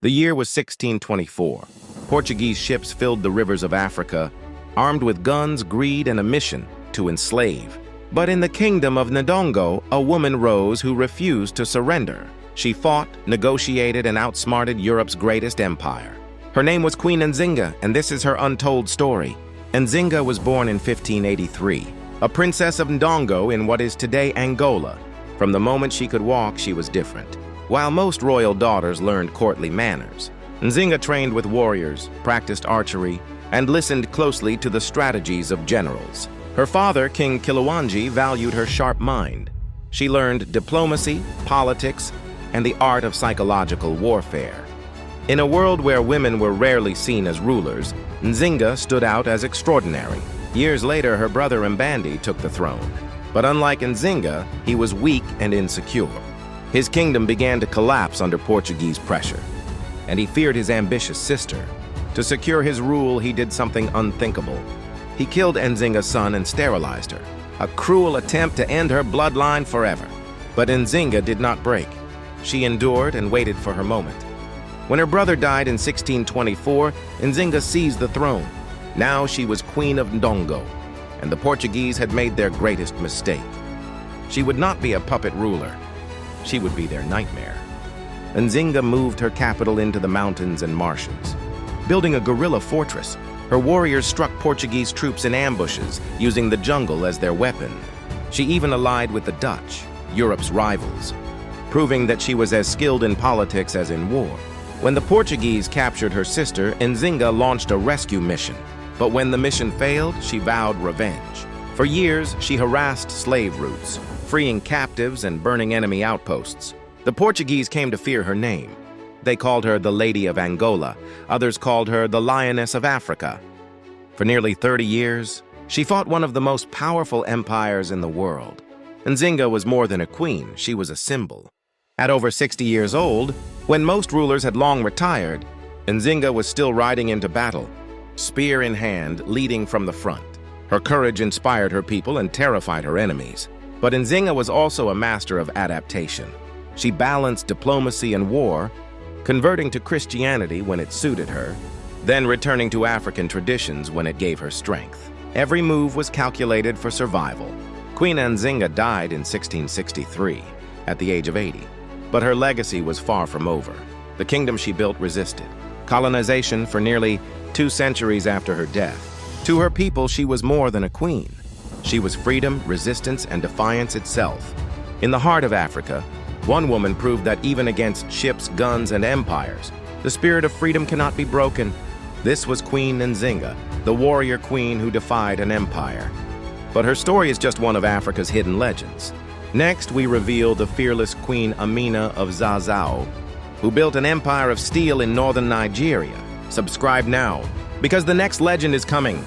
The year was 1624. Portuguese ships filled the rivers of Africa, armed with guns, greed, and a mission to enslave. But in the kingdom of Nzinga, a woman rose who refused to surrender. She fought, negotiated, and outsmarted Europe's greatest empire. Her name was Queen Nzinga, and this is her untold story. Nzinga was born in 1583, a princess of Nzinga in what is today Angola. From the moment she could walk, she was different. While most royal daughters learned courtly manners, Nzinga trained with warriors, practiced archery, and listened closely to the strategies of generals. Her father, King Kiluwanji, valued her sharp mind. She learned diplomacy, politics, and the art of psychological warfare. In a world where women were rarely seen as rulers, Nzinga stood out as extraordinary. Years later, her brother Mbandi took the throne. But unlike Nzinga, he was weak and insecure. His kingdom began to collapse under Portuguese pressure, and he feared his ambitious sister. To secure his rule, he did something unthinkable. He killed Nzinga's son and sterilized her, a cruel attempt to end her bloodline forever. But Nzinga did not break. She endured and waited for her moment. When her brother died in 1624, Nzinga seized the throne. Now she was Queen of Nzinga, and the Portuguese had made their greatest mistake. She would not be a puppet ruler. She would be their nightmare. Nzinga moved her capital into the mountains and marshes. Building a guerrilla fortress, her warriors struck Portuguese troops in ambushes, using the jungle as their weapon. She even allied with the Dutch, Europe's rivals, proving that she was as skilled in politics as in war. When the Portuguese captured her sister, Nzinga launched a rescue mission. But when the mission failed, she vowed revenge. For years, she harassed slave routes, freeing captives and burning enemy outposts. The Portuguese came to fear her name. They called her the Lady of Angola. Others called her the Lioness of Africa. For nearly 30 years, she fought one of the most powerful empires in the world. Nzinga was more than a queen, she was a symbol. At over 60 years old, when most rulers had long retired, Nzinga was still riding into battle, spear in hand, leading from the front. Her courage inspired her people and terrified her enemies. But Nzinga was also a master of adaptation. She balanced diplomacy and war, converting to Christianity when it suited her, then returning to African traditions when it gave her strength. Every move was calculated for survival. Queen Nzinga died in 1663, at the age of 80. But her legacy was far from over. The kingdom she built resisted colonization for nearly 2 centuries after her death. To her people, she was more than a queen. She was freedom, resistance, and defiance itself. In the heart of Africa, one woman proved that even against ships, guns, and empires, the spirit of freedom cannot be broken. This was Queen Nzinga, the warrior queen who defied an empire. But her story is just one of Africa's hidden legends. Next, we reveal the fearless Queen Amina of Zazzau, who built an empire of steel in northern Nigeria. Subscribe now, because the next legend is coming.